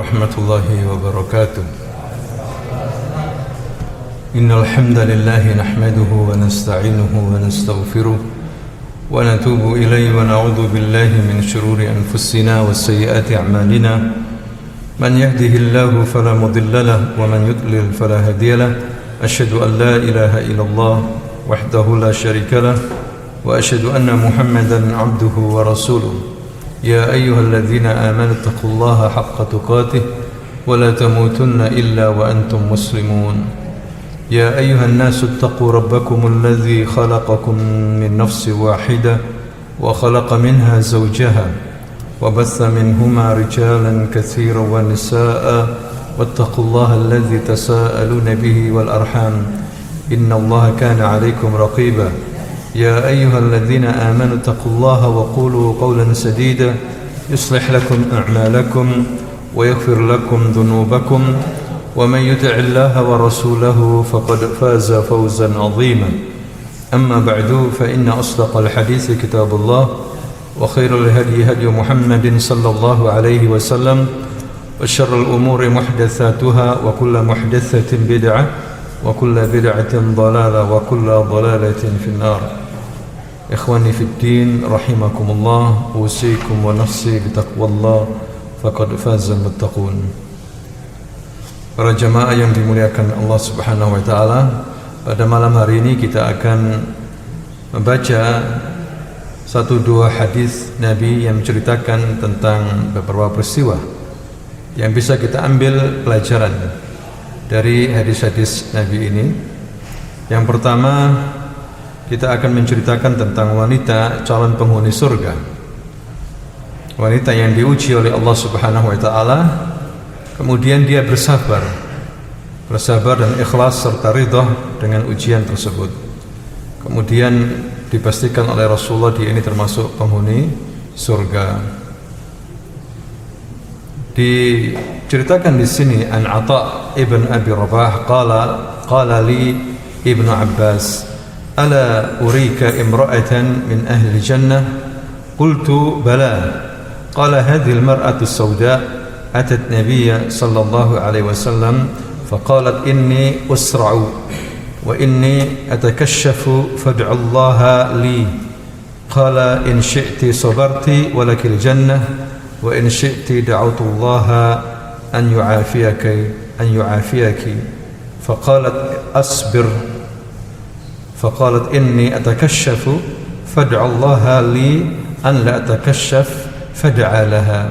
ورحمة الله وبركاته. إن الحمد لله نحمده ونستعينه ونستغفره ونتوب إليه ونعوذ بالله من شرور أنفسنا وسيئات أعمالنا. من يهده الله فلا مضل له ومن يضلل فلا هادي له. أشهد أن لا إله إلا الله وحده لا شريك له وأشهد أن محمدا عبده ورسوله. يا أيها الذين آمنوا اتقوا الله حق تقاته ولا تموتن إلا وأنتم مسلمون. يا أيها الناس اتقوا ربكم الذي خلقكم من نفس واحدة وخلق منها زوجها وبث منهما رجالا كثيرا ونساء واتقوا الله الذي تساءلون به والأرحام إن الله كان عليكم رقيبا. يا أيها الذين آمنوا اتقوا الله وقولوا قولا سديدا يصلح لكم أعمالكم ويغفر لكم ذنوبكم ومن يطع الله ورسوله فقد فاز فوزا عظيما. أما بعد فإن أصدق الحديث كتاب الله وخير الهدي هدي محمد صلى الله عليه وسلم وشر الأمور محدثاتها وكل محدثة بدعة وكل بدعة ضلالة وكل ضلالة في النار. إخواني في الدين رحمكم الله، أوصيكم ونفسي بتقوى الله فقد فاز المتقون. Para jamaah yang dimuliakan Allah Subhanahu wa taala, pada malam hari ini kita akan membaca satu dua hadis Nabi yang menceritakan tentang beberapa peristiwa yang bisa kita ambil pelajaran dari hadis-hadis Nabi ini. Yang pertama, kita akan menceritakan tentang wanita calon penghuni surga, wanita yang diuji oleh Allah Subhanahu wa taala, kemudian dia bersabar dan ikhlas serta ridha dengan ujian tersebut. Kemudian dipastikan oleh Rasulullah dia ini termasuk penghuni surga. Diceritakan di sini an Atha ibn Abi Rabah qala li Ibnu Abbas, ala urika imra'atan min ahli jannah? Qultu bala. Qala hadhihi al-mar'atu as-sawda atat nabiyya sallallahu alaihi wasallam faqalat inni usra'u wa inni atakashafu fad'u Allah li. Qala in syi'ti sabarti wa lakil jannah wa in syi'ti da'awtu Allah an yu'afiyaki. Faqalat asbir. Faqalat inni atakashafu fad'u Allah li an la atakashaf fad'a laha.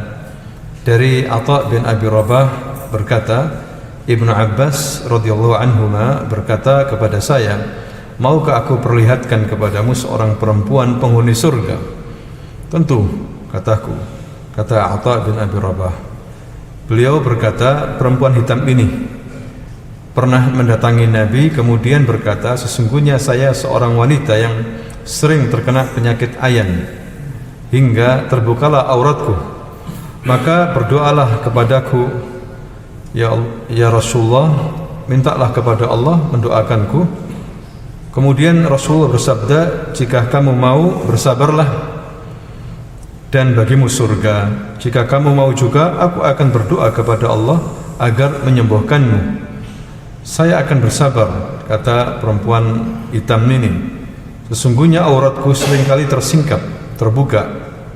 Dari Atha bin Abi Rabah berkata, Ibnu Abbas radhiyallahu anhuma berkata kepada saya, maukah aku perlihatkan kepadamu seorang perempuan penghuni surga? Tentu, kataku, kata Atha bin Abi Rabah. Beliau berkata, perempuan hitam ini pernah mendatangi Nabi kemudian berkata, sesungguhnya saya seorang wanita yang sering terkena penyakit ayan hingga terbukalah auratku, maka berdoalah kepadaku, ya Rasulullah, mintalah kepada Allah mendoakanku. Kemudian Rasulullah bersabda, jika kamu mau bersabarlah dan bagimu surga, jika kamu mau juga aku akan berdoa kepada Allah agar menyembuhkanmu. Saya akan bersabar, kata perempuan hitam ini, sesungguhnya auratku seringkali tersingkap, terbuka,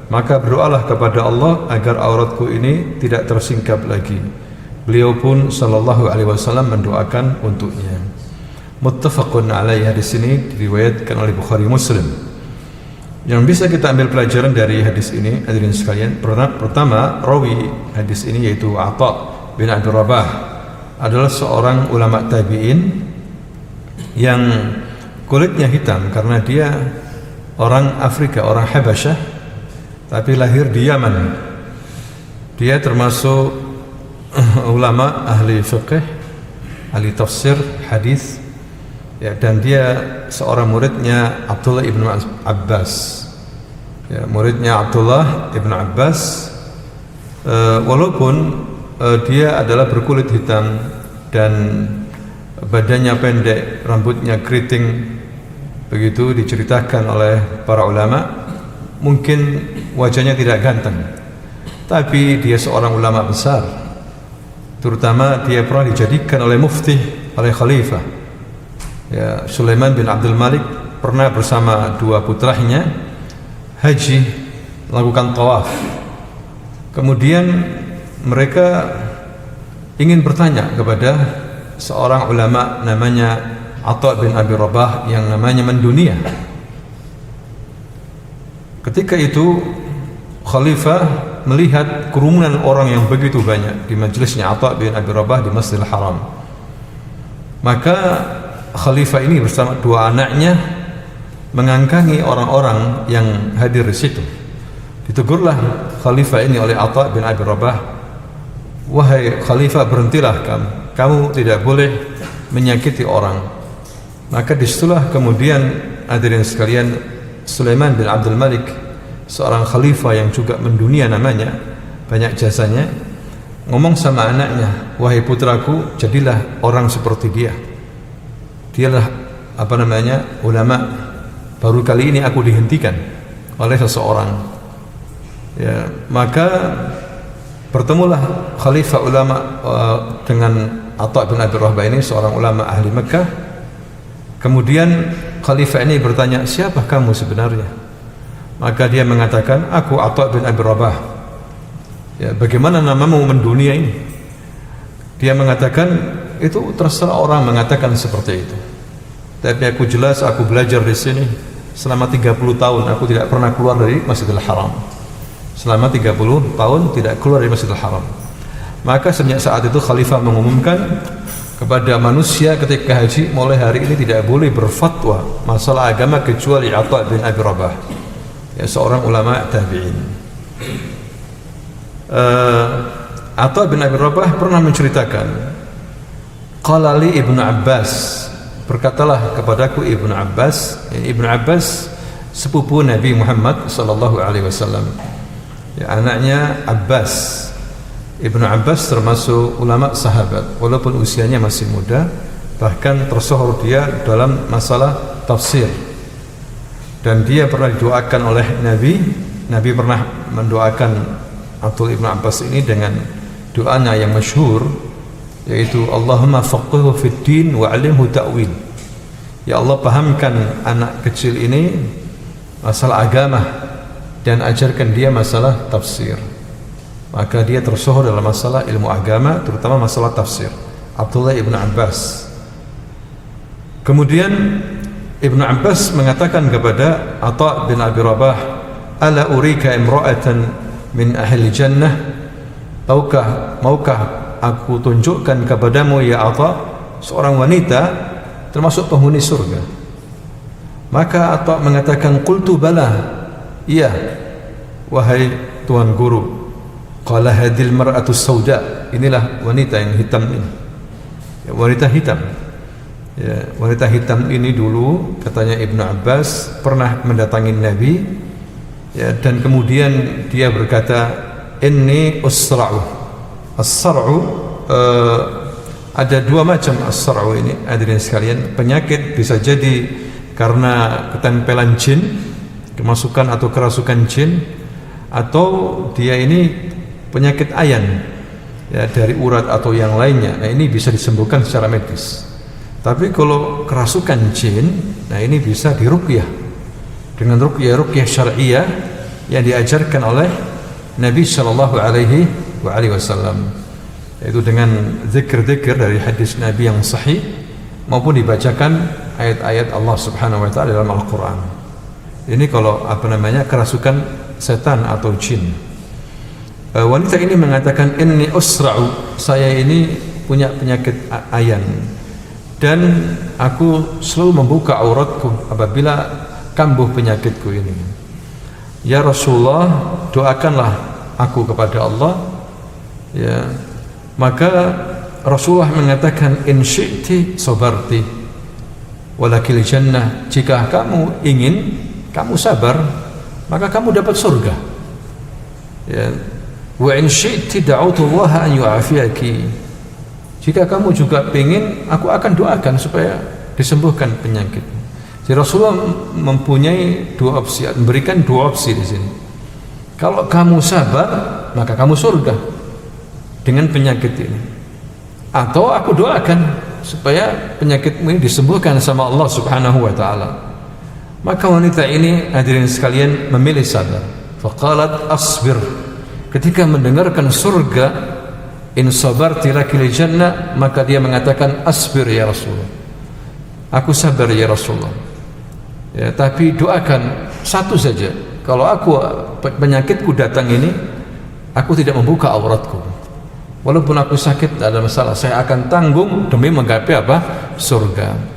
maka berdoalah kepada Allah agar auratku ini tidak tersingkap lagi. Beliau pun sallallahu alaihi wasallam mendoakan untuknya. Muttafaqun alaihi. Hadis ini diriwayatkan oleh Bukhari Muslim. Yang bisa kita ambil pelajaran dari hadis ini, hadirin sekalian, pertama, rawi hadis ini yaitu Atha bin Abi Rabah adalah seorang ulama tabi'in yang kulitnya hitam karena dia orang Afrika, orang Habasyah, tapi lahir di Yaman. Dia termasuk ulama ahli fiqh, ahli tafsir, hadis, ya, dan dia seorang muridnya Abdullah ibnu Abbas. Ya, muridnya Abdullah ibnu Abbas, walaupun dia adalah berkulit hitam dan badannya pendek, rambutnya keriting, begitu diceritakan oleh para ulama. Mungkin wajahnya tidak ganteng, tapi dia seorang ulama besar, terutama dia pernah dijadikan oleh mufti, oleh khalifah. Ya, Sulaiman bin Abdul Malik pernah bersama dua putranya haji, melakukan tawaf. Kemudian mereka ingin bertanya kepada seorang ulama namanya Atha bin Abi Rabah yang namanya mendunia. Ketika itu khalifah melihat kerumunan orang yang begitu banyak di majelisnya Atha bin Abi Rabah di Masjidil Haram. Maka khalifah ini bersama dua anaknya mengangkangi orang-orang yang hadir di situ. Ditegurlah khalifah ini oleh Atha bin Abi Rabah, "Wahai khalifah, berhentilah kamu tidak boleh menyakiti orang." Maka disitulah kemudian hadirin sekalian, Sulaiman bin Abdul Malik, seorang khalifah yang juga mendunia namanya, banyak jasanya, ngomong sama anaknya, "Wahai putraku, jadilah orang seperti dia. Dialah ulama. Baru kali ini aku dihentikan oleh seseorang." Ya, maka bertemulah khalifah ulama dengan Atha bin Abi Rabah ini, seorang ulama ahli Mekah. Kemudian khalifah ini bertanya, "Siapa kamu sebenarnya?" Maka dia mengatakan, "Aku Atha bin Abi Rabah." Ya, "Bagaimana namamu mendunia ini?" Dia mengatakan, "Itu terserah orang mengatakan seperti itu. Tapi aku jelas, aku belajar di sini selama 30 tahun aku tidak pernah keluar dari Masjidil Haram. Selama 30 tahun tidak keluar dari Masjidil Haram." Maka sejak saat itu khalifah mengumumkan kepada manusia ketika haji, mulai hari ini tidak boleh berfatwa masalah agama kecuali Atha bin Abi Rabah, ya, seorang ulama tabi'in. Atha bin Abi Rabah pernah menceritakan, "Qala li Ibnu Abbas," berkatalah kepadaku Ibnu Abbas. Ibnu Abbas sepupu Nabi Muhammad sallallahu alaihi wasallam. Ya, anaknya Abbas. Ibnu Abbas termasuk ulama sahabat, walaupun usianya masih muda, bahkan tersohor dia dalam masalah tafsir. Dan dia pernah didoakan oleh Nabi. Nabi pernah mendoakan Abdul Ibnu Abbas ini dengan doanya yang masyhur, yaitu Allahumma faqihhu fid din wa 'allimhu ta'wil. Ya Allah, pahamkan anak kecil ini masalah agama dan ajarkan dia masalah tafsir. Maka dia tersohor dalam masalah ilmu agama, terutama masalah tafsir, Abdullah ibn Abbas. Kemudian Ibnu Abbas mengatakan kepada Atha bin Abi Rabah, "Ala urika imra'atan min ahli jannah?" Maukah aku tunjukkan kepadamu ya Atha seorang wanita termasuk penghuni surga? Maka Atha mengatakan, "Qultu bala." "Iya, wahai tuan guru." Qala hadhil mar'atu sauda, inilah wanita yang hitam ini. Ya, wanita hitam. Ya, wanita hitam ini dulu katanya Ibnu Abbas pernah mendatangi Nabi, ya, dan kemudian dia berkata, "Inni usra'u." As-sar'u ada dua macam as-sar'u ini, hadirin sekalian. Penyakit bisa jadi karena ketempelan jin, kemasukan atau kerasukan jin, atau dia ini penyakit ayan, ya, dari urat atau yang lainnya. Nah, ini bisa disembuhkan secara medis. Tapi kalau kerasukan jin, nah ini bisa diruqyah dengan ruqyah syar'iyah yang diajarkan oleh Nabi sallallahu alaihi wasallam, yaitu dengan zikir-zikir dari hadis Nabi yang sahih maupun dibacakan ayat-ayat Allah Subhanahu wa taala dalam Al-Qur'an. Ini kalau kerasukan setan atau jin. Wanita ini mengatakan, "Inni usra'u," saya ini punya penyakit ayan dan aku selalu membuka auratku apabila kambuh penyakitku ini. Ya Rasulullah, doakanlah aku kepada Allah. Ya, maka Rasulullah mengatakan, "In syi'ti sabarti walakil jannah." Jika kamu ingin, kamu sabar, maka kamu dapat surga. Ya, wa in syi'ti da'utullaha an yu'afiyaki. Jika kamu juga ingin, aku akan doakan supaya disembuhkan penyakit. Jadi Rasulullah mempunyai dua opsi, memberikan dua opsi di sini. Kalau kamu sabar, maka kamu surga dengan penyakit ini. atau aku doakan supaya penyakitmu ini disembuhkan sama Allah Subhanahu wa taala. Maka wanita ini, hadirin sekalian, memilih sabar. Faqalat asbir. Ketika mendengarkan surga, in sabarti lakil jannah, maka dia mengatakan asbir ya Rasulullah. Aku sabar ya Rasulullah. Ya, tapi doakan satu saja. Kalau aku penyakitku datang ini, aku tidak membuka auratku. Walaupun aku sakit, tidak ada masalah. Saya akan tanggung demi menggapai apa? Surga.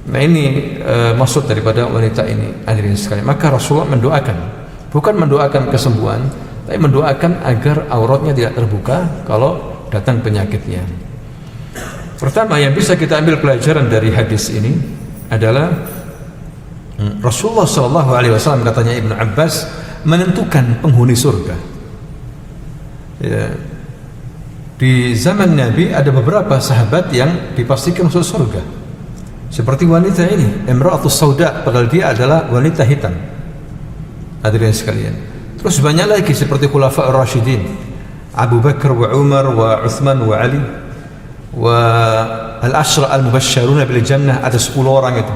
Nah ini maksud daripada wanita ini, hadirin sekalian. Maka Rasulullah mendoakan, bukan mendoakan kesembuhan, tapi mendoakan agar auratnya tidak terbuka kalau datang penyakitnya. Pertama yang bisa kita ambil pelajaran dari hadis ini adalah Rasulullah SAW, katanya Ibnu Abbas, menentukan penghuni surga. Ya. Di zaman Nabi ada beberapa sahabat yang dipastikan masuk surga, seperti wanita ini, Imra'atus Sauda, padahal dia adalah wanita hitam, hadirin sekalian. Terus banyak lagi seperti Khulafaur Rasyidin, Abu Bakar wa Umar wa Uthman wa Ali wa al-ashra al-mubasysyaruna bil jannah, ada 10 orang itu.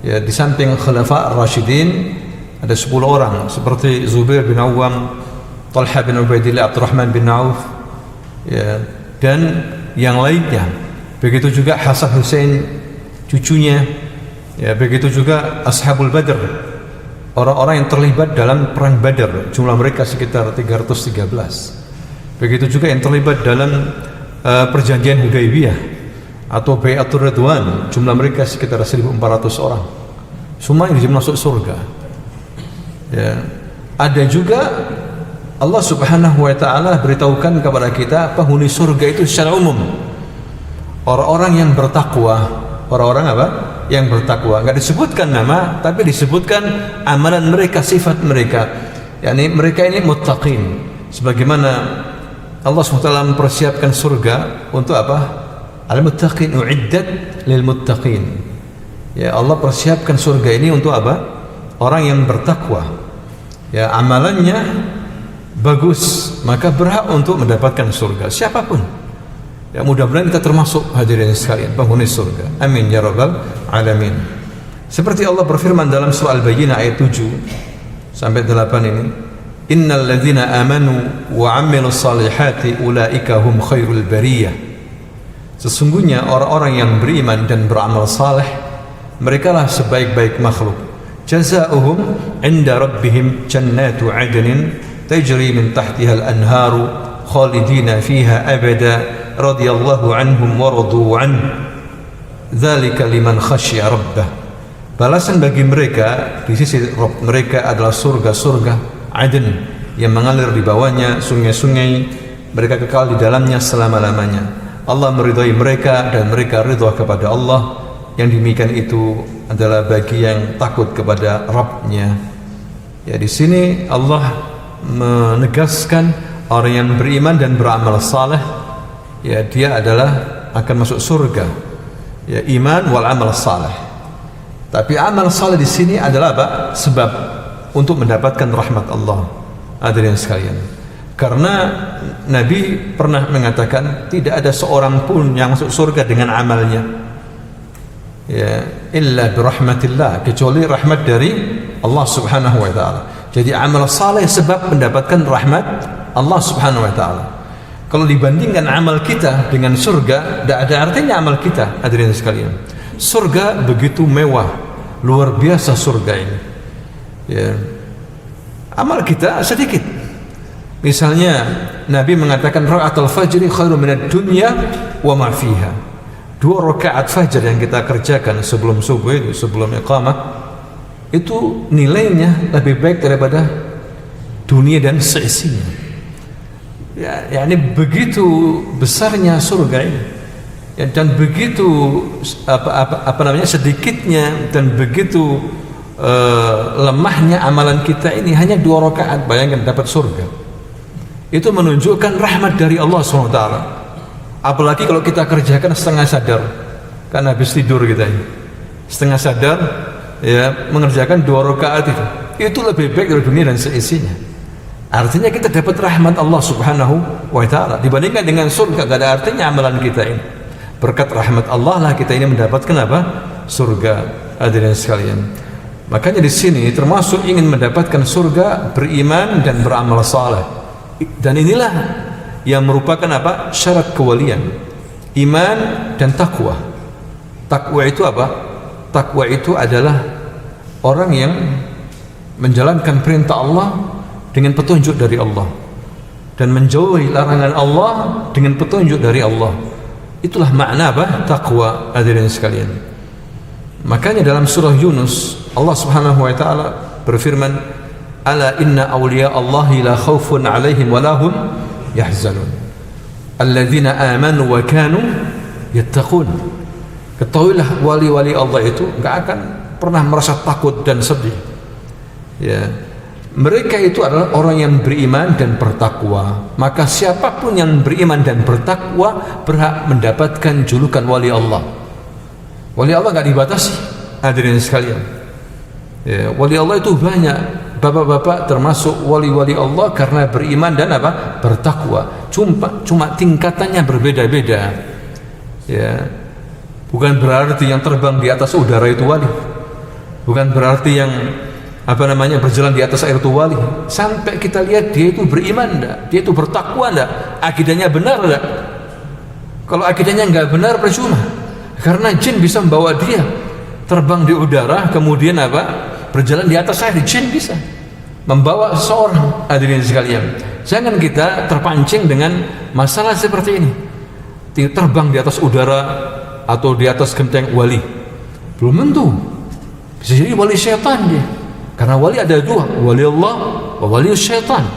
Ya, di samping Khulafaur Rasyidin ada 10 orang seperti Zubair bin Awwam, Talha bin Ubaidillah, Abdurrahman bin Auf, ya, dan yang lainnya. Begitu juga Hasan Hussein cucunya, ya, begitu juga Ashabul Badr, orang-orang yang terlibat dalam perang Badar, jumlah mereka sekitar 313. Begitu juga yang terlibat dalam perjanjian Hudaybiyah atau Bai'atul Ridwan, jumlah mereka sekitar 1.400 orang. Semua ini masuk surga. Ya. Ada juga Allah Subhanahu wa taala beritahukan kepada kita penghuni surga itu secara umum orang-orang yang bertakwa. Orang-orang apa? Yang bertakwa. Enggak disebutkan nama, tapi disebutkan amalan mereka, sifat mereka. yakni mereka ini muttaqin. Sebagaimana Allah SWT mempersiapkan surga untuk apa? Al-muttaqin, uiddat lil muttaqin. Ya, Allah persiapkan surga ini untuk apa? Orang yang bertakwa. Ya, amalannya bagus, maka berhak untuk mendapatkan surga. Siapapun. Ya, mudah-mudahan kita termasuk hadirin sekalian penghuni surga. Amin ya rabbal alamin. Seperti Allah berfirman dalam surah Al-Bayyinah ayat 7 sampai 8 ini, innal ladzina amanu wa 'amilus salihati ulaika hum khairul bariyah. Sesungguhnya orang-orang yang beriman dan beramal saleh, merekalah sebaik-baik makhluk. Jazaohum 'inda rabbihim jannatu 'adnin tajri min tahtiha al-anharu khalidina fiha abada radhiyallahu anhum wa radu an. Dzalika liman khasyiya rabbah. Balasan bagi mereka di sisi Rabb mereka adalah surga-surga Aden yang mengalir di bawahnya sungai-sungai, mereka kekal di dalamnya selama-lamanya. Allah meridhai mereka dan mereka ridha kepada Allah. Yang demikian itu adalah bagi yang takut kepada Rabb-nya. Ya, di sini Allah menegaskan orang yang beriman dan beramal saleh, ya, dia adalah akan masuk surga. Ya, iman wal amal saleh. Tapi amal saleh di sini adalah apa? Sebab untuk mendapatkan rahmat Allah. Hadirin sekalian. Karena Nabi pernah mengatakan tidak ada seorang pun yang masuk surga dengan amalnya. Ya, illa birahmatillah, kecuali rahmat dari Allah Subhanahu wa taala. Jadi amal saleh sebab mendapatkan rahmat Allah Subhanahu wa taala. Kalau dibandingkan amal kita dengan surga, tidak ada artinya amal kita, hadirin sekalian. Surga begitu mewah, luar biasa surga ini. Ya. Amal kita sedikit. Misalnya Nabi mengatakan rakaatul fajri khairum minad dunya wa ma fiha. 2 rakaat fajar yang kita kerjakan sebelum subuh itu, sebelum iqamah, itu nilainya lebih baik daripada dunia dan seisinya. Ya, yakni begitu besarnya surga ini. Ya, dan begitu apa namanya sedikitnya dan begitu lemahnya amalan kita ini, hanya 2 rakaat, bayangkan dapat surga. Itu menunjukkan rahmat dari Allah SWT. Apalagi kalau kita kerjakan setengah sadar, kan habis tidur kita ini setengah sadar, ya, mengerjakan 2 rakaat itu lebih baik dari dunia dan seisinya. Artinya kita dapat rahmat Allah Subhanahu wa taala. Dibandingkan dengan surga, gak ada artinya amalan kita ini. Berkat rahmat Allah lah kita ini mendapatkan apa? Surga, hadirin sekalian. Makanya di sini termasuk ingin mendapatkan surga, beriman dan beramal saleh. Dan inilah yang merupakan apa? Syarat kewalian. Iman dan takwa. Takwa itu apa? Takwa itu adalah orang yang menjalankan perintah Allah dengan petunjuk dari Allah dan menjauhi larangan Allah dengan petunjuk dari Allah. Itulah makna apa? Taqwa, hadirin sekalian. Makanya dalam surah Yunus Allah Subhanahu wa taala berfirman, "Ala inna awliya Allahi la khaufun 'alaihim wa lahum yahzanun. Alladzina amanu wa kanu yattaqun." Ketahuilah wali-wali Allah itu enggak akan pernah merasa takut dan sedih. Ya. Mereka itu adalah orang yang beriman dan bertakwa. Maka siapapun yang beriman dan bertakwa berhak mendapatkan julukan wali Allah. Wali Allah enggak dibatasi, hadirin sekalian. Ya, wali Allah itu banyak. Bapak-bapak termasuk wali-wali Allah karena beriman dan apa? Bertakwa. Cuma tingkatannya berbeda-beda. Ya. Bukan berarti yang terbang di atas udara itu wali. Bukan berarti yang berjalan di atas air itu wali. Sampai kita lihat dia itu beriman enggak, dia itu bertakwa enggak, akidahnya benar enggak. Kalau akidahnya enggak benar percuma. Karena jin bisa membawa dia terbang di udara, kemudian berjalan di atas air. Jin bisa membawa seseorang, hadirin sekalian. Jangan kita terpancing dengan masalah seperti ini. Terbang di atas udara atau di atas genteng wali. Belum tentu. Bisa jadi wali syaitan dia. Karena wali ada dua, wali Allah wa wali syaitan.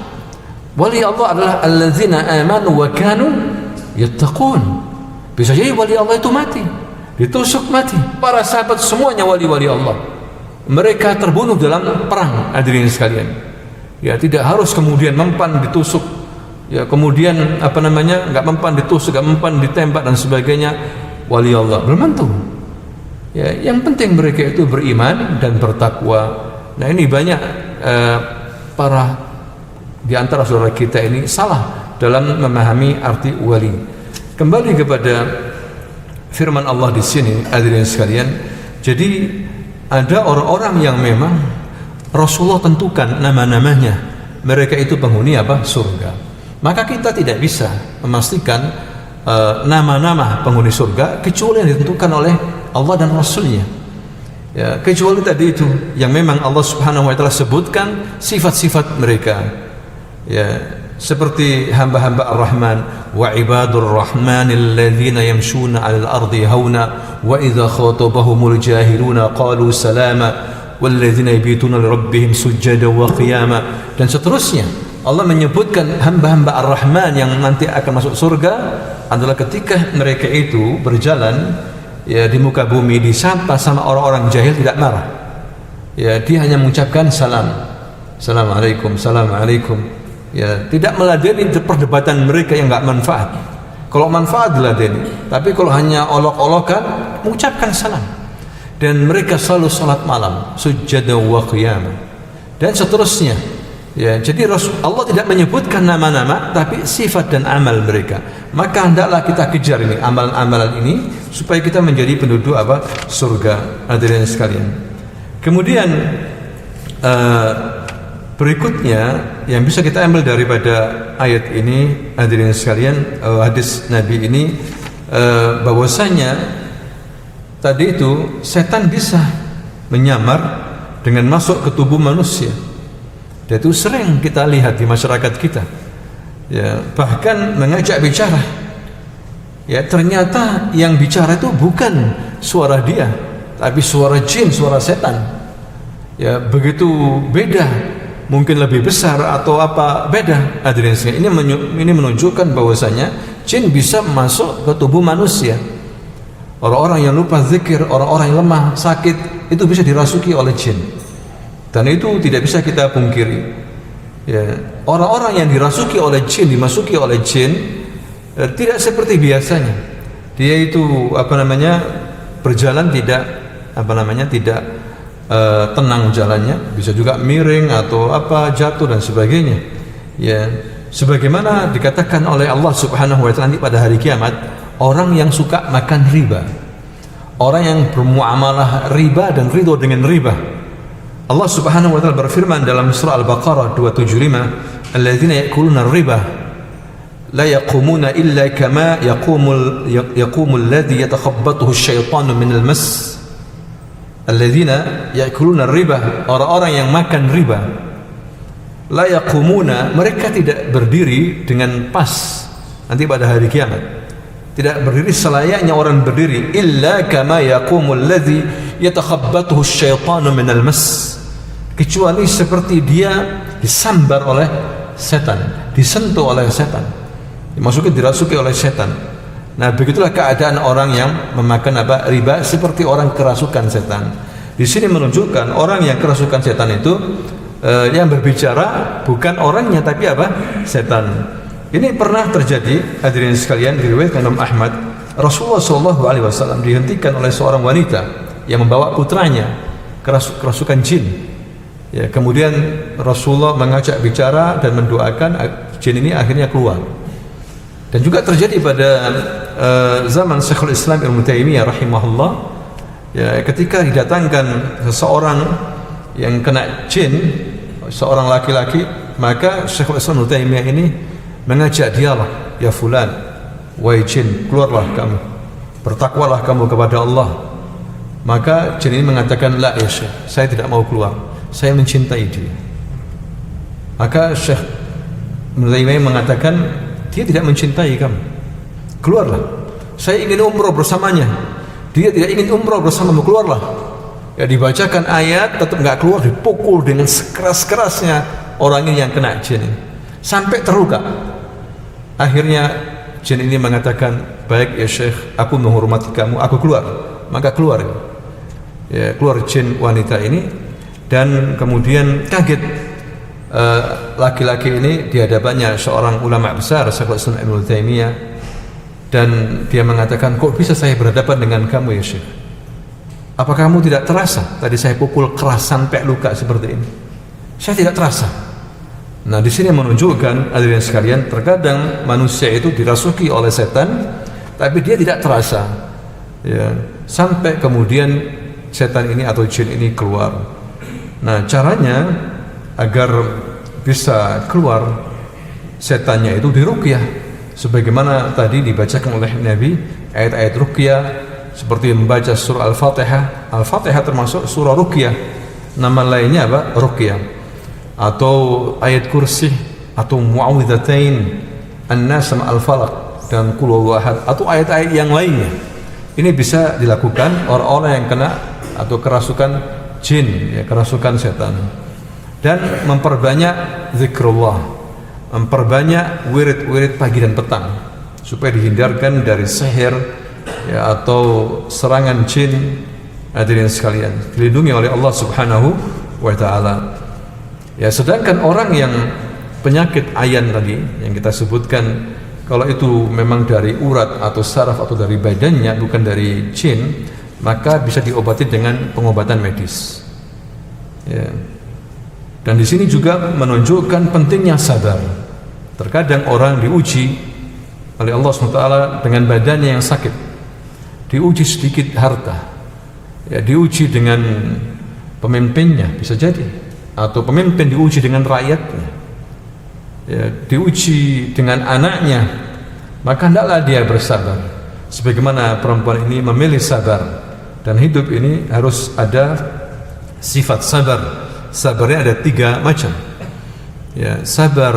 Wali Allah adalah alladzina amanu wa kanu yattaqun. Bisa jadi wali Allah itu mati, ditusuk mati. Para sahabat semuanya wali-wali Allah. Mereka terbunuh dalam perang, hadirin sekalian. Ya, tidak harus kemudian mempan ditusuk. Ya, kemudian enggak mempan ditusuk, enggak mempan ditembak dan sebagainya. Wali Allah belum tentu. Ya, yang penting mereka itu beriman dan bertakwa. Nah, ini banyak para di antara saudara kita ini salah dalam memahami arti wali. Kembali kepada firman Allah di sini, hadirin sekalian. Jadi ada orang-orang yang memang Rasulullah tentukan nama-namanya. Mereka itu penghuni surga. Maka kita tidak bisa memastikan nama-nama penghuni surga kecuali yang ditentukan oleh Allah dan Rasulnya. Ya, kecuali tadi itu yang memang Allah Subhanahu wa taala sebutkan sifat-sifat mereka. Ya, seperti hamba-hamba Ar-Rahman, wa ibadur rahmanil ladzina yamshuna 'alal ardi hauna wa idza khatabahumul jahiluna qalu salama wal ladzina yabituna li rabbihim sujada wa qiyama, dan seterusnya. Allah menyebutkan hamba-hamba Ar-Rahman yang nanti akan masuk surga adalah ketika mereka itu berjalan ya di muka bumi, disapa sama orang-orang jahil tidak marah. Ya, dia hanya mengucapkan salam. Assalamualaikum, assalamualaikum. Ya, tidak meladeni perdebatan mereka yang enggak manfaat. Kalau manfaat diladeni, tapi kalau hanya olok-olokan mengucapkan salam. Dan mereka selalu salat malam, sujada wa qiyam, dan seterusnya. Ya, jadi Allah tidak menyebutkan nama-nama tapi sifat dan amal mereka. Maka hendaklah kita kejar ini amalan-amalan ini supaya kita menjadi penduduk surga, hadirin sekalian. Kemudian berikutnya yang bisa kita ambil daripada ayat ini, hadirin sekalian, hadis Nabi ini, bahwasanya tadi itu setan bisa menyamar dengan masuk ke tubuh manusia. Dan itu sering kita lihat di masyarakat kita. Ya, bahkan mengajak bicara. Ya, ternyata yang bicara itu bukan suara dia, tapi suara jin, suara setan. Ya, begitu beda, mungkin lebih besar atau beda. Hadirin sekalian, ini menunjukkan bahwasanya jin bisa masuk ke tubuh manusia. Orang-orang yang lupa zikir, orang-orang yang lemah, sakit, itu bisa dirasuki oleh jin. Dan itu tidak bisa kita pungkiri. Ya, orang-orang yang dirasuki oleh jin, dimasuki oleh jin, tidak seperti biasanya. Dia itu berjalan tidak tenang jalannya, bisa juga miring atau jatuh dan sebagainya. Ya, sebagaimana dikatakan oleh Allah Subhanahu wa taala pada hari kiamat, orang yang suka makan riba, orang yang bermuamalah riba dan ridho dengan riba. Allah Subhanahu wa taala berfirman dalam surah Al-Baqarah 275, "Alladzina ya'kuluna ar-riba la yaqumuna illa kama yaqumul ladzi yatakhabbathu asy-syaitanu minal mas." Alladzina ya'kuluna ar-riba, orang-orang yang makan riba, la yaqumuna, mereka tidak berdiri dengan pas nanti pada hari kiamat, tidak berdiri selayaknya orang berdiri, illa kama yaqumul ladzi yatakhabbathu asy-syaitanu minal mas, kecuali seperti dia disambar oleh setan, disentuh oleh setan, dimasuki, dirasuki oleh setan. Nah, begitulah keadaan orang yang memakan riba, seperti orang kerasukan setan. Di sini menunjukkan orang yang kerasukan setan itu yang berbicara bukan orangnya tapi setan. Ini pernah terjadi, hadirin sekalian, diriwayatkan Imam Ahmad, Rasulullah SAW dihentikan oleh seorang wanita yang membawa putranya kerasukan jin. Ya, kemudian Rasulullah mengajak bicara dan mendoakan jin ini akhirnya keluar. Dan juga terjadi pada zaman Syekhul Islam Ibnu Taimiyah rahimahullah, ya, ketika didatangkan seseorang yang kena jin, seorang laki-laki, maka Syekhul Islam Ibnu Taimiyah ini mengajak dialah, ya fulan, wahai jin, keluarlah kamu, bertakwalah kamu kepada Allah. Maka jin ini mengatakan, la ya Syekh, saya tidak mau keluar, saya mencintai dia. Maka Syekh Ibnu Taimiyah mengatakan, dia tidak mencintai kamu, keluarlah, saya ingin umroh bersamanya, dia tidak ingin umroh bersamamu, keluarlah. Ya, dibacakan ayat, tetap nggak keluar, dipukul dengan sekeras-kerasnya orang ini yang kena jin ini, sampai terluka. Akhirnya jin ini mengatakan, baik ya Syekh, aku menghormati kamu, aku keluar. Maka keluar, ya, keluar jin wanita ini. Dan kemudian kaget laki-laki ini di hadapannya seorang ulama besar, Syekhul Islam Ibnu Taimiyah, dan dia mengatakan, kok bisa saya berhadapan dengan kamu ya Syekh? Apa kamu tidak terasa tadi saya pukul keras sampai luka seperti ini? Saya tidak terasa. Nah, di sini menunjukkan, hadirin sekalian, terkadang manusia itu dirasuki oleh setan, tapi dia tidak terasa, ya, sampai kemudian setan ini atau jin ini keluar. Nah, caranya agar bisa keluar setannya itu diruqyah, sebagaimana tadi dibacakan oleh Nabi ayat-ayat ruqyah, seperti membaca surah Al-Fatihah. Al-Fatihah termasuk surah ruqyah. Nama lainnya ruqyah, atau ayat kursi, atau muawwidzatain, An-Nas sama Al-Falaq, dan Qul huwallahu ahad, atau ayat-ayat yang lainnya. Ini bisa dilakukan orang-orang yang kena atau kerasukan jin, ya, kerasukan setan. Dan memperbanyak zikrullah, memperbanyak wirid-wirid pagi dan petang, supaya dihindarkan dari sihir, ya, atau serangan jin. Hadirin sekalian, dilindungi oleh Allah Subhanahu wa taala. Ya, sedangkan orang yang penyakit ayan tadi yang kita sebutkan, kalau itu memang dari urat atau saraf atau dari badannya, bukan dari jin, maka bisa diobati dengan pengobatan medis. Ya. Dan di sini juga menunjukkan pentingnya sabar. Terkadang orang diuji oleh Allah SWT dengan badannya yang sakit, diuji sedikit harta, ya, diuji dengan pemimpinnya bisa jadi, atau pemimpin diuji dengan rakyatnya, ya, diuji dengan anaknya, maka hendaklah dia bersabar. Sebagaimana perempuan ini memilih sabar, dan hidup ini harus ada sifat sabar. Sabarnya ada 3 macam, ya. Sabar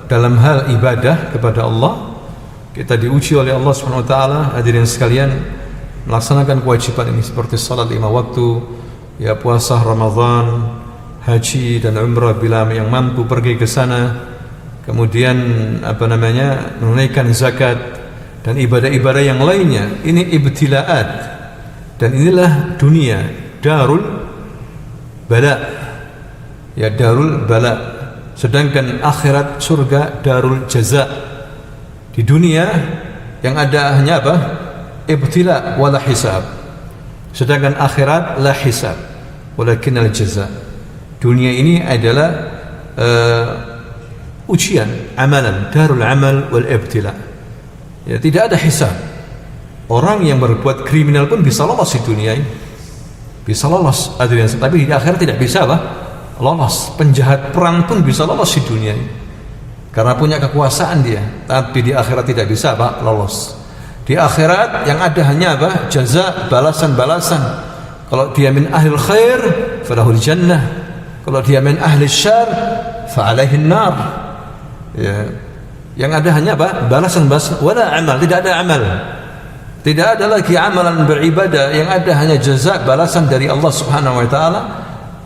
dalam hal ibadah kepada Allah, kita diuji oleh Allah Subhanahu wa taala, hadirin sekalian, melaksanakan kewajiban ini seperti salat 5 waktu, ya, puasa Ramadan, haji dan umrah bila yang mampu pergi ke sana, kemudian menunaikan zakat dan ibadah-ibadah yang lainnya. Ini ibtilaat, dan inilah dunia darul bala, ya, darul bala. Sedangkan akhirat surga darul jaza. Di dunia yang ada hanya ibtila wala hisab. Sedangkan akhirat la hisab walakin al jaza. Dunia ini adalah ujian, amalan, darul amal wal ibtila. Ya, tidak ada hisab. Orang yang berbuat kriminal pun bisa lolos di dunia ini, bisa lolos, tapi di akhirat tidak bisa lolos. Penjahat perang pun bisa lolos di dunia ini karena punya kekuasaan dia, tapi di akhirat tidak bisa lolos. Di akhirat yang ada hanya jaza, balasan-balasan. Kalau dia min ahlil khair falahul jannah, kalau dia min ahli syar fa alaihin nar. Ya, yang ada hanya balasan-balasan, wala amal, tidak ada amal. Tidak ada lagi amalan beribadah, yang ada hanya jaza, balasan dari Allah Subhanahu wa taala.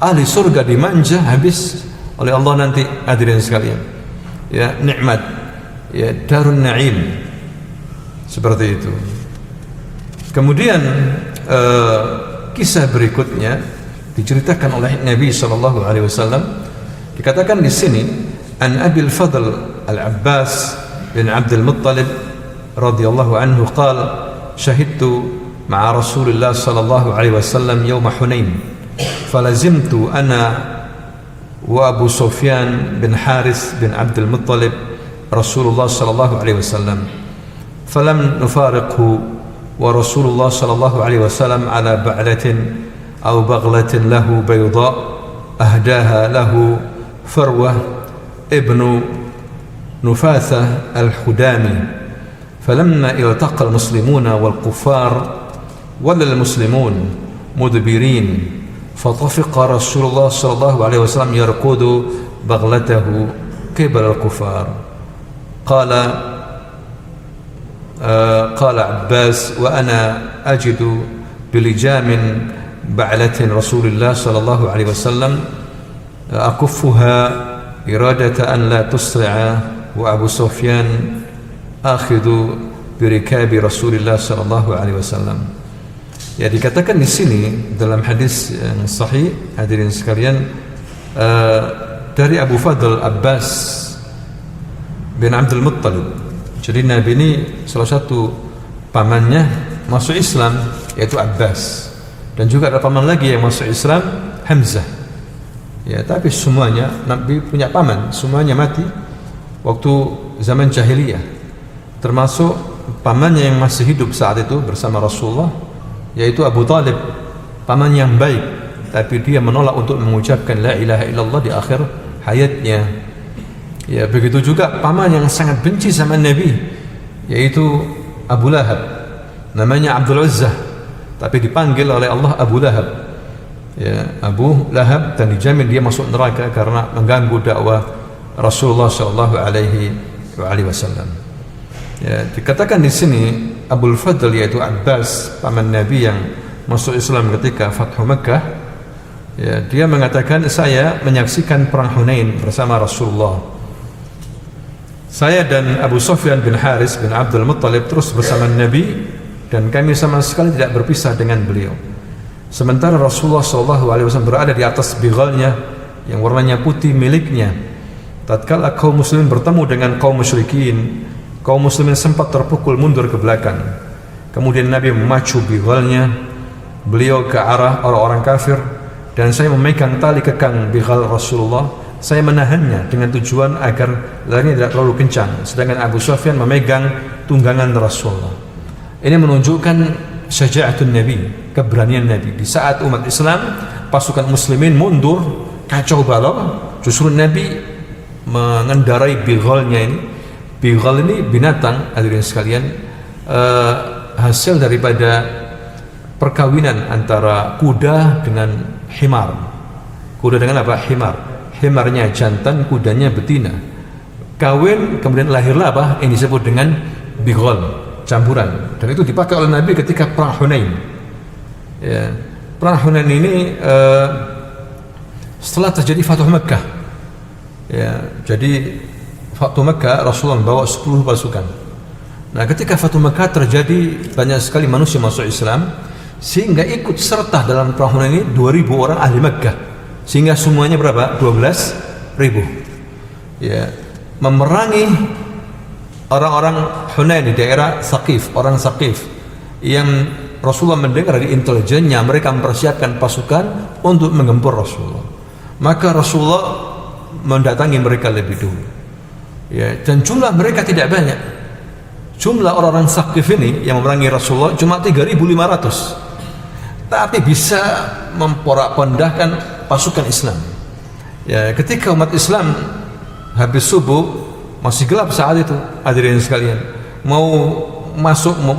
Ahli surga dimanja habis oleh Allah nanti, hadirin sekalian. Ya, nikmat, ya, darun na'im. Seperti itu. Kemudian kisah berikutnya diceritakan oleh Nabi sallallahu alaihi wasallam. Dikatakan di sini, an Abil Fadl Al-Abbas bin Abdul Muttalib radhiyallahu anhu qala syahidtu ma'a Rasulillah sallallahu alaihi wasallam yawm Hunain falazimtu ana wa Abu Sufyan bin Haris bin Abdul Muttalib Rasulullah sallallahu alaihi wasallam falam nufariqhu wa Rasulullah sallallahu alaihi wasallam ala ba'latin aw baghlatin lahu bayda ahdaha lahu Farwah ibnu Nufathah al-Hudami falamma iltaqa al-muslimuna wal-kuffar wala al-muslimun mudbirin fatafiqa Rasulullah sallallahu alaihi wasallam yarqudu baghlatahu qibala al-kuffar qala Abbas wa ana ajidu bilijamin ba'latin Rasulullah sallallahu alaihi wasallam akuffuha iradata an la tusri'a wa Abu Sufyan akhidhu birikabi Rasulullah sallallahu alaihi wasallam. Ya, dikatakan di sini dalam hadis yang sahih, hadirin sekalian, dari Abu Fadl Abbas bin Abdul Muttalib. Jadi Nabi ini salah satu pamannya masuk Islam, yaitu Abbas, dan juga ada paman lagi yang masuk Islam, Hamzah. Ya, tapi semuanya Nabi punya paman, semuanya mati waktu zaman jahiliyah. Termasuk pamannya yang masih hidup saat itu bersama Rasulullah, yaitu Abu Talib, paman yang baik, tapi dia menolak untuk mengucapkan la ilaha illallah di akhir hayatnya. Ya, begitu juga paman yang sangat benci sama Nabi, yaitu Abu Lahab, namanya Abdul Uzzah, tapi dipanggil oleh Allah Abu Lahab. Ya, Abu Lahab, dan dijamin dia masuk neraka karena mengganggu dakwah Rasulullah sallallahu alaihi wasallam. Ya, dikatakan di sini Abul Fadl yaitu Abbas, paman Nabi yang masuk Islam ketika Fathu Makkah. Ya, dia mengatakan, saya menyaksikan perang Hunain bersama Rasulullah. Saya dan Abu Sufyan bin Haris bin Abdul Muttalib terus bersama Nabi, dan kami sama sekali tidak berpisah dengan beliau. Sementara Rasulullah SAW berada di atas bighalnya yang warnanya putih miliknya. Tatkala kaum muslimin bertemu dengan kaum musyrikin, kaum muslimin sempat terpukul mundur ke belakang. Kemudian Nabi memacu bighalnya, beliau ke arah orang-orang kafir, dan saya memegang tali kekang bighal Rasulullah. Saya menahannya dengan tujuan agar larinya tidak terlalu kencang, sedangkan Abu Sufyan memegang tunggangan Rasulullah. Ini menunjukkan syaja'atun Nabi, keberanian Nabi. Di saat umat Islam, pasukan muslimin mundur, kacau balau, justru Nabi mengendarai bighalnya ini. Bighal ini binatang, hadirin sekalian, hasil daripada perkawinan antara kuda dengan himar. Kuda dengan apa? Himar. Himarnya jantan, kudanya betina. Kawin, kemudian lahirlah apa? Ini disebut dengan bighal, campuran. Dan itu dipakai oleh Nabi ketika perang Hunain. Ya, perang Hunain ini setelah terjadi Fathu Makkah. Ya, jadi Fathu Makkah Rasulullah membawa 10 pasukan. Nah, ketika Fathu Makkah terjadi, banyak sekali manusia masuk Islam, sehingga ikut serta dalam perang Hunain ini 2.000 orang ahli Makkah. Sehingga semuanya berapa? 12.000. Ya, memerangi orang-orang Hunain di daerah Saqif, orang Saqif yang Rasulullah mendengar dari intelijennya mereka mempersiapkan pasukan untuk menggempur Rasulullah. Maka Rasulullah mendatangi mereka lebih dulu. Ya, dan jumlah mereka tidak banyak. Jumlah orang-orang Saqif ini yang memerangi Rasulullah cuma 3.500, tapi bisa memporak-pondahkan pasukan Islam. Ya, ketika umat Islam habis subuh, masih gelap saat itu, hadirin sekalian, mau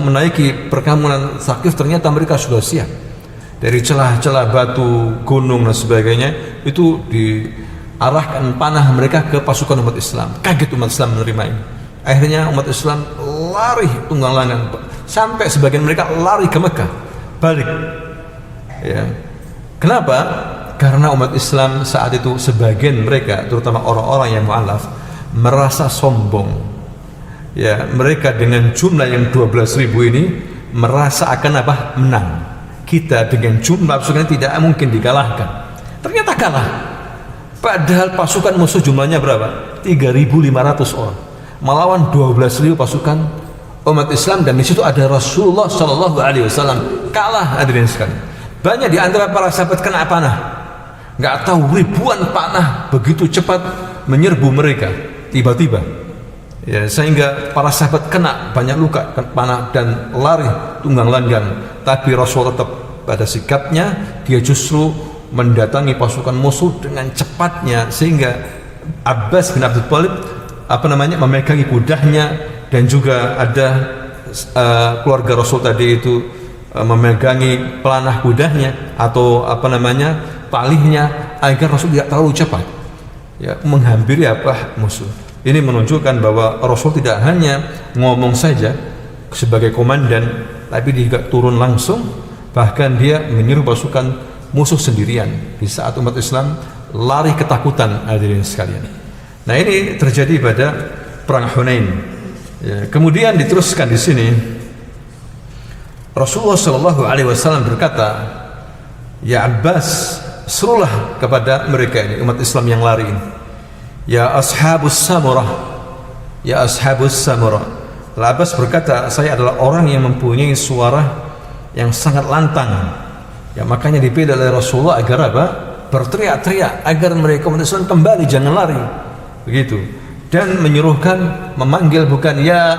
menaiki perkampungan Saqif, ternyata mereka sudah siap. Dari celah-celah batu, gunung dan sebagainya, itu diarahkan panah mereka ke pasukan umat Islam. Kaget umat Islam menerima ini. Akhirnya umat Islam lari tunggang langgang, sampai sebagian mereka lari ke Mekah, balik. Ya. Kenapa? Karena umat Islam saat itu sebagian mereka, terutama orang-orang yang mu'alaf, merasa sombong. Ya, mereka dengan jumlah yang 12.000 ini merasa akan menang. Kita dengan jumlah pasukan tidak mungkin dikalahkan. Ternyata kalah. Padahal pasukan musuh jumlahnya berapa? 3.500 orang melawan 12.000 pasukan umat Islam, dan di situ ada Rasulullah Shallallahu Alaihi Wasallam. Kalah, hadirin sekalian. Banyak di antara para sahabat kena panah. Nggak tahu ribuan panah begitu cepat menyerbu mereka tiba-tiba. Ya, sehingga para sahabat kena banyak luka panah dan lari tunggang langgang. Tapi Rasul tetap pada sikapnya, dia justru mendatangi pasukan musuh dengan cepatnya, sehingga Abbas bin Abdul Thalib memegangi kudahnya, dan juga ada keluarga Rasul tadi itu memegangi pelanah kudahnya atau palihnya, agar Rasul tidak terlalu cepat ya menghampiri musuh. Ini menunjukkan bahwa Rasul tidak hanya ngomong saja sebagai komandan, tapi dia juga turun langsung, bahkan dia menyuruh pasukan musuh sendirian di saat umat Islam lari ketakutan, hadirin sekalian. Nah, ini terjadi pada perang Hunain. Ya, kemudian diteruskan di sini, Rasulullah Shallallahu Alaihi Wasallam berkata, ya Abbas, serulah kepada mereka ini, umat Islam yang lari ini, ya ashabus samurah, ya ashabus samurah. Abbas berkata, saya adalah orang yang mempunyai suara yang sangat lantang. Ya, makanya dipilih oleh Rasulullah agar berteriak-teriak agar mereka umat Islam kembali, jangan lari. Begitu. Dan menyuruhkan, memanggil bukan ya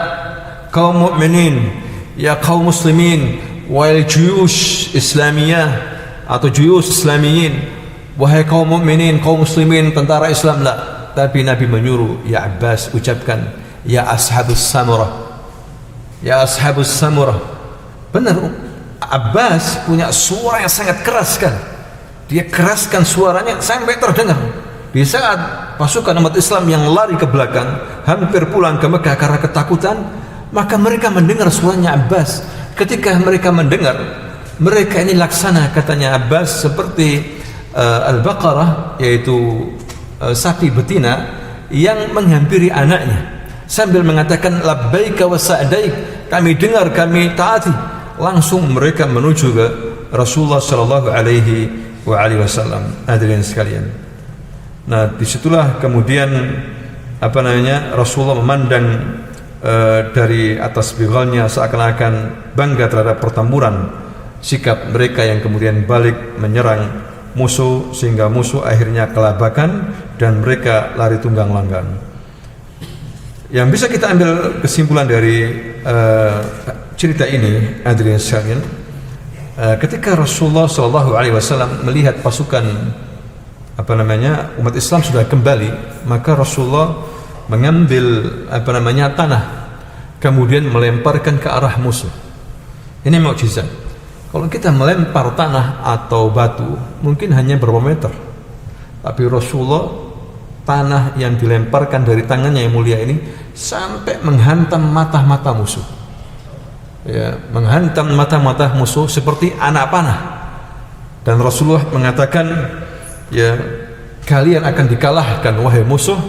kaum mukminin, ya kaum muslimin, wal juyush islamiyah atau juyush islamiyin, wahai kaum mukminin, kaum muslimin, tentara Islam, lah. Tapi Nabi menyuruh, ya Abbas, ucapkan ya ashabus samurah, ya ashabus samurah. Benar, Abbas punya suara yang sangat keras kan. Dia keraskan suaranya sampai terdengar. Di saat pasukan umat Islam yang lari ke belakang hampir pulang ke Mekah karena ketakutan, maka mereka mendengar suaranya Abbas. Ketika mereka mendengar, mereka ini laksana, katanya Abbas, seperti Al-Baqarah, yaitu sapi betina yang menghampiri anaknya sambil mengatakan labbaika wa sa'daik, kami dengar, kami taati. Langsung mereka menuju ke Rasulullah Shallallahu Alaihi Wasallam. Hadirin sekalian, nah disitulah kemudian Rasulullah memandang dari atas bighalnya, seakan-akan bangga terhadap pertempuran sikap mereka yang kemudian balik menyerang musuh, sehingga musuh akhirnya kelabakan dan mereka lari tunggang langgang. Yang bisa kita ambil kesimpulan dari cerita ini, hadirin sekalian, ketika Rasulullah SAW melihat pasukan umat Islam sudah kembali, maka Rasulullah mengambil tanah, kemudian melemparkan ke arah musuh. Ini mukjizat. Kalau kita melempar tanah atau batu mungkin hanya beberapa meter, tapi Rasulullah, tanah yang dilemparkan dari tangannya yang mulia ini sampai menghantam mata-mata musuh. Ya, menghantam mata-mata musuh seperti anak panah. Dan Rasulullah mengatakan, ya, kalian akan dikalahkan wahai musuh,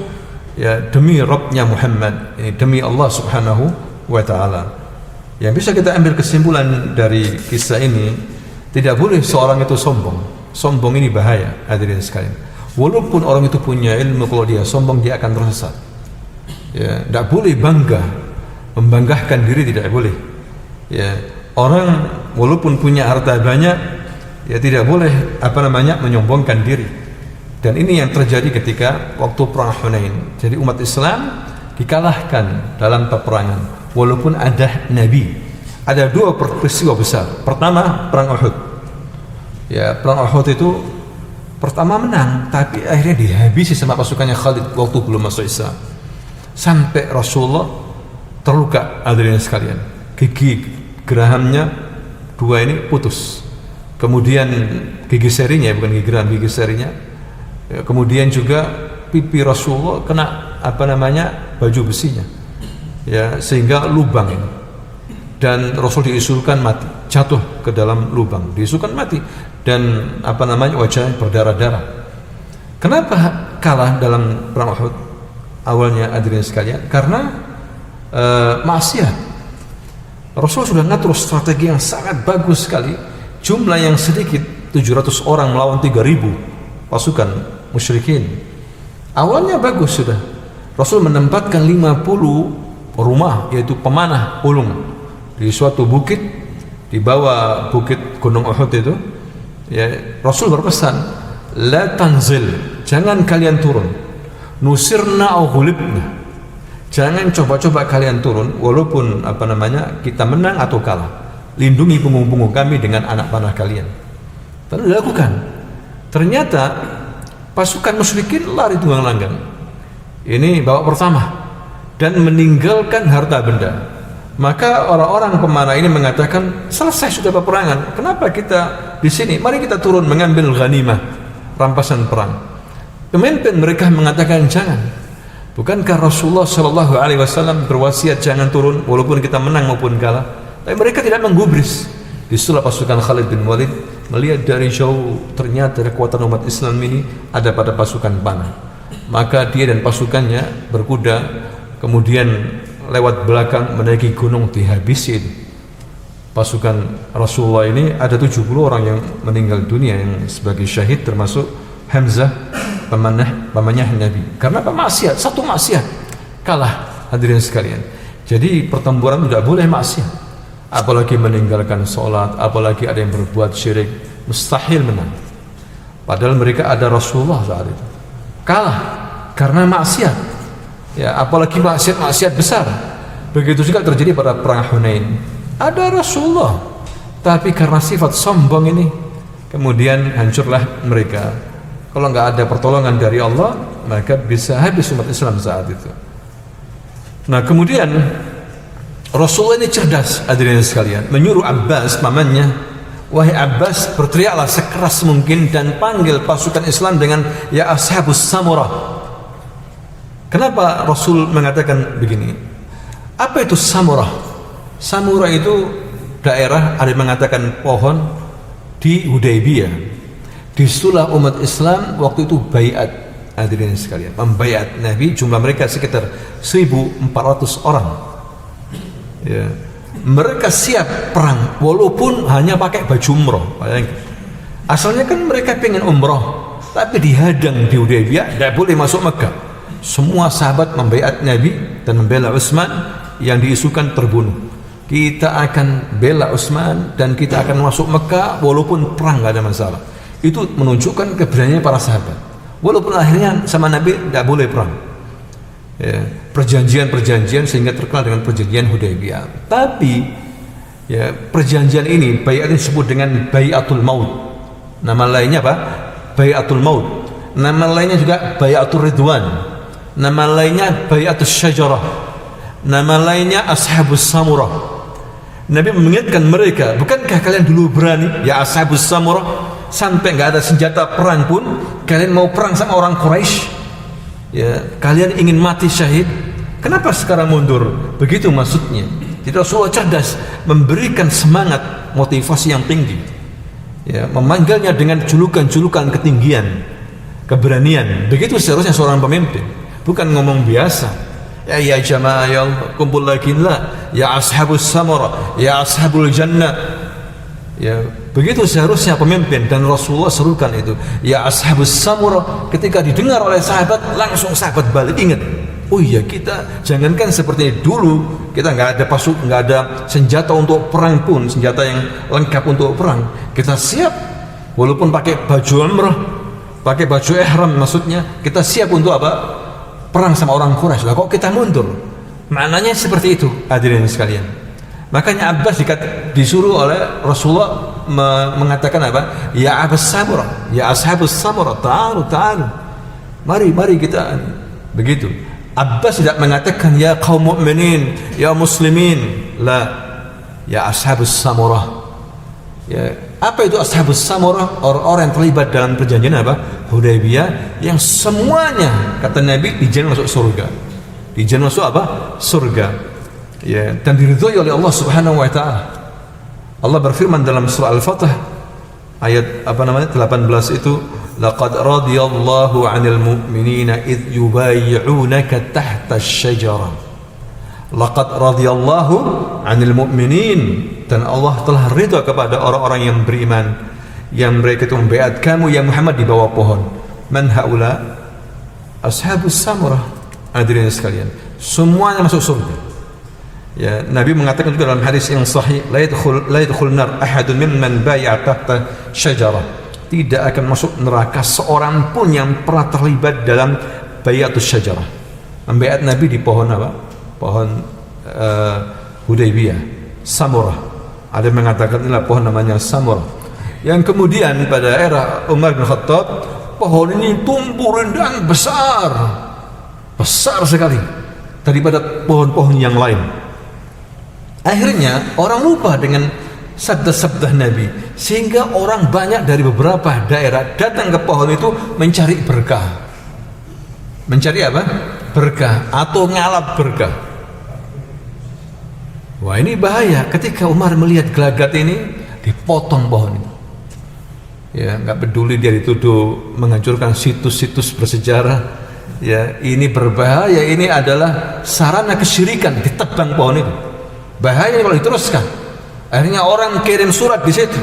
ya, demi Rabbnya Muhammad, ini demi Allah Subhanahu wa ta'ala. Yang bisa kita ambil kesimpulan dari kisah ini, tidak boleh seorang itu sombong. Sombong ini bahaya, hadirin sekalian. Walaupun orang itu punya ilmu, kalau dia sombong dia akan tersesat. Ya, tidak boleh bangga, membanggakan diri tidak boleh. Ya, orang walaupun punya harta banyak, ya tidak boleh menyombongkan diri. Dan ini yang terjadi ketika waktu perang Hunain. Jadi umat Islam dikalahkan dalam peperangan walaupun ada Nabi. Ada dua peristiwa besar. Pertama, perang Uhud. Ya, perang Uhud itu pertama menang, tapi akhirnya dihabisi sama pasukannya Khalid waktu belum masuk Islam. Sampai Rasulullah terluka, hadirin sekalian. Gigi gerahamnya dua ini putus. Kemudian gigi serinya, bukan gigi geraham, gigi serinya. Ya, kemudian juga pipi Rasulullah kena baju besinya. Ya, sehingga lubang ini. Dan Rasul diusulkan mati, jatuh ke dalam lubang, diusulkan mati, dan wajahnya berdarah-darah. Kenapa kalah dalam perang Uhud? Awalnya hadirin sekalian, karena maksiat. Rasul sudah ngatur strategi yang sangat bagus sekali. Jumlah yang sedikit, 700 orang melawan 3.000 pasukan musyrikin. Awalnya bagus sudah. Rasul menempatkan 50 rumah, yaitu pemanah ulung, di suatu bukit, di bawah bukit Gunung Uhud itu. Ya, Rasul berpesan, la tanzil, jangan kalian turun. Nusirna au ghulibna, jangan coba-coba kalian turun walaupun kita menang atau kalah. Lindungi punggung-punggung kami dengan anak panah kalian. Lalu dilakukan. Ternyata pasukan musyrikin lari tunggang langgang. Ini babak pertama, dan meninggalkan harta benda. Maka orang-orang pemanah ini mengatakan, selesai sudah peperangan, kenapa kita di sini? Mari kita turun mengambil ghanimah, rampasan perang. Pemimpin mereka mengatakan jangan. Bukankah Rasulullah Shallallahu Alaihi Wasallam berwasiat jangan turun walaupun kita menang maupun kalah? Tapi mereka tidak menggubris. Disitulah pasukan Khalid bin Walid melihat dari jauh, ternyata kekuatan umat Islam ini ada pada pasukan panah. Maka dia dan pasukannya berkuda, kemudian lewat belakang menaiki gunung, dihabisin. Pasukan Rasulullah ini ada 70 orang yang meninggal dunia yang sebagai syahid, termasuk Hamzah, pamannya Nabi. Karena apa? Maksiat, satu maksiat kalah, hadirin sekalian. Jadi pertempuran tidak boleh maksiat, apalagi meninggalkan sholat, apalagi ada yang berbuat syirik, mustahil menang. Padahal mereka ada Rasulullah saat itu, kalah karena maksiat. Ya, apalagi maksiat besar. Begitu juga terjadi pada perang Hunain. Ada Rasulullah, tapi karena sifat sombong ini, kemudian hancurlah mereka. Kalau nggak ada pertolongan dari Allah, maka bisa habis umat Islam saat itu. Nah, kemudian Rasulullah ini cerdas, hadirin sekalian, menyuruh Abbas, pamannya, wahai Abbas, berteriaklah sekeras mungkin dan panggil pasukan Islam dengan ya ashabus samurah. Kenapa Rasul mengatakan begini? Apa itu samurah? Samurah itu daerah, ada yang mengatakan pohon, di Hudaybiyah. Disitulah umat Islam waktu itu baiat, hadirin sekalian, membaiat Nabi. Jumlah mereka sekitar 1.400 orang. Ya. Mereka siap perang walaupun hanya pakai baju umroh. Asalnya kan mereka pengen umroh, tapi dihadang di Hudaybiyah, tidak boleh masuk Mekah. Semua sahabat membaiat Nabi dan membela Utsman, yang diisukan terbunuh. Kita akan bela Utsman dan kita akan masuk Mekah walaupun perang, nggak ada masalah. Itu menunjukkan keberanian para sahabat. Walaupun akhirnya sama Nabi tidak boleh perang. Ya, perjanjian sehingga terkenal dengan perjanjian Hudaybiyah. Tapi ya, perjanjian ini baiat disebut dengan baiatul maut. Nama lainnya apa? Baiatul maut. Nama lainnya juga baiatul ridwan. Nama lainnya baiatul syajarah. Nama lainnya ashabus samurah. Nabi mengingatkan mereka, bukankah kalian dulu berani ya ashabus samurah, sampai nggak ada senjata perang pun kalian mau perang sama orang Quraisy? Ya, kalian ingin mati syahid, kenapa sekarang mundur? Begitu maksudnya. Jadi Rasulullah cerdas, memberikan semangat, motivasi yang tinggi. Ya, memanggilnya dengan julukan-julukan ketinggian, keberanian. Begitu seharusnya seorang pemimpin, bukan ngomong biasa. Ya jamaah, ya kumpul lagi lah, ya ashabus samurah, ya ashabul jannah. Ya, begitu seharusnya pemimpin, dan Rasulullah serukan itu, ya ashabus samurah. Ketika didengar oleh sahabat, langsung sahabat balik ingat, oh iya, kita jangankan seperti dulu, kita nggak ada senjata untuk perang pun, senjata yang lengkap untuk perang, kita siap walaupun pakai baju umrah, pakai baju ihram, maksudnya kita siap untuk apa? perang sama orang Quraisy, lah kok kita mundur? Maknanya seperti itu, hadirin sekalian. Makanya Abbas disuruh oleh Rasulullah mengatakan apa? Ya Abbas Samurah, ya Ashabus Samurah, ta'alu. Mari kita. Begitu. Abbas tidak mengatakan ya kaum mukminin, ya muslimin. La. Ya Ashabus Samurah. Ya, apa itu Ashabus Samurah? Orang-orang yang terlibat dalam perjanjian apa? Hudaybiyah, yang semuanya kata Nabi dijamin masuk surga. Dijamin masuk apa? Surga. Ya, dan diridhoi oleh Allah Subhanahu wa taala. Allah berfirman dalam surah Al-Fatih ayat 18 itu, laqad radiyallahu 'anil mu'minina id yubayyi'unaka tahta asy-syajarah. Laqad radiyallahu 'anil mu'minin, dan Allah telah ridha kepada orang-orang yang beriman yang mereka itu membaiat kamu ya Muhammad di bawah pohon. Man haula? Ashabus Samurah. Hadirin sekalian, semuanya masuk surga. Ya, Nabi mengatakan juga dalam hadis yang sahih, la yadkhul nar ahadun mimman bai'a tahta syajarah. Tidak akan masuk neraka seorang pun yang pernah terlibat dalam bai'atus syajarah. Membaiat Nabi di pohon apa? Pohon Hudaybiyah, Samurah. Ada yang mengatakan inilah pohon namanya Samurah. Yang kemudian pada era Umar bin Khattab, pohon ini tumbuh rindang besar sekali daripada pohon-pohon yang lain. Akhirnya orang lupa dengan sabda-sabda Nabi, sehingga orang banyak dari beberapa daerah datang ke pohon itu mencari berkah. Mencari apa? Berkah atau ngalap berkah. Wah, ini bahaya. Ketika Umar melihat gelagat ini, dipotong pohon itu. Ya, nggak peduli dia dituduh menghancurkan situs-situs bersejarah. Ya, ini berbahaya. Ini adalah sarana kesyirikan, ditebang pohon itu. Bahaya kalau diteruskan. Akhirnya orang kirim surat di situ,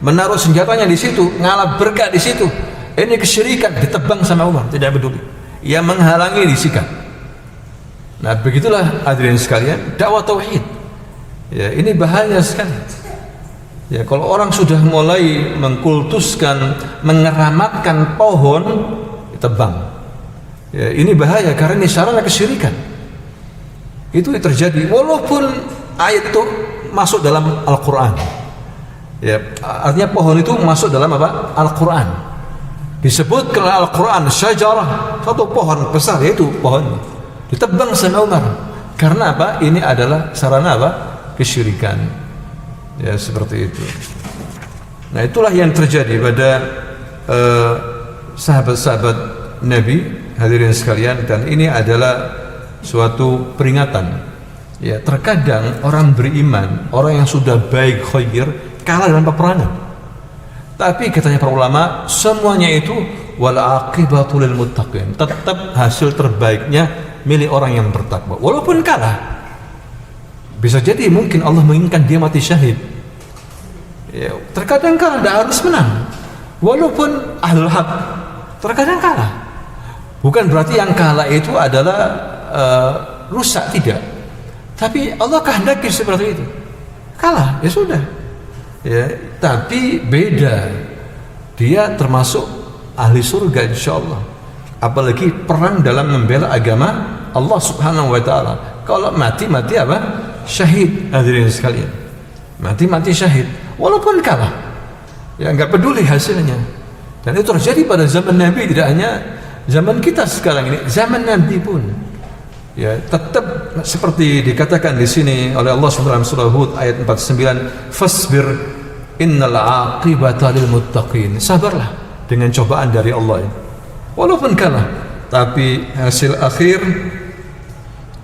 menaruh senjatanya di situ, ngalap berkah di situ. Ini kesyirikan, ditebang sama Umar, tidak peduli. Yang menghalangi disikat. Nah, begitulah hadirin sekalian, dakwah tauhid. Ya, ini bahaya sekali. Ya, kalau orang sudah mulai mengkultuskan, mengeramatkan pohon, ditebang. Ya, ini bahaya karena ini sarana kesyirikan. Itu terjadi walaupun ayat itu masuk dalam Al-Quran. Ya, artinya pohon itu masuk dalam apa? Al-Quran. Disebut ke Al-Quran syajarah, satu pohon besar, yaitu pohon ditebang sama Umar. Karena apa? Ini adalah sarana apa? Kesyirikan. Ya, seperti itu. Nah, itulah yang terjadi pada sahabat-sahabat Nabi, hadirin sekalian, dan ini adalah suatu peringatan. Ya, terkadang orang beriman, orang yang sudah baik khair, kalah dalam peperangan. Tapi katanya para ulama, semuanya itu wal aqibatu lil muttaqin. Tetap hasil terbaiknya milik orang yang bertakwa. Walaupun kalah. Bisa jadi mungkin Allah menginginkan dia mati syahid. Ya, terkadang kalah, tidak harus menang. Walaupun ahlul haq, terkadang kalah. Bukan berarti yang kalah itu adalah rusak, tidak. Tapi Allah kehendaki seperti itu. Kalah, ya sudah. Ya, tapi beda. Dia termasuk ahli surga insyaallah. Apalagi perang dalam membela agama Allah Subhanahu wa taala. Kalau mati apa? Syahid, hadirin sekalian. Mati syahid walaupun kalah. Ya, enggak peduli hasilnya. Dan itu terjadi pada zaman Nabi, tidak hanya zaman kita sekarang ini, zaman Nabi pun. Ya, tetap seperti dikatakan di sini oleh Allah SWT dalam surah Hud ayat 49, fasbir innal aqibata lil muttaqin. Sabarlah dengan cobaan dari Allah. Walaupun kalah, tapi hasil akhir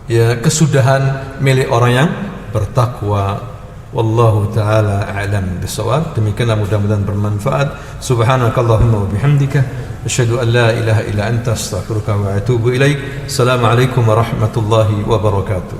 ya kesudahan milik orang yang bertakwa. Wallahu ta'ala a'lam bisawab. Demikianlah, mudah-mudahan bermanfaat. Subhanakallahumma wa bihamdika asyhadu an la ilaha illa anta astaghfiruka wa atubu ilaik. Assalamualaikum warahmatullahi wabarakatuh.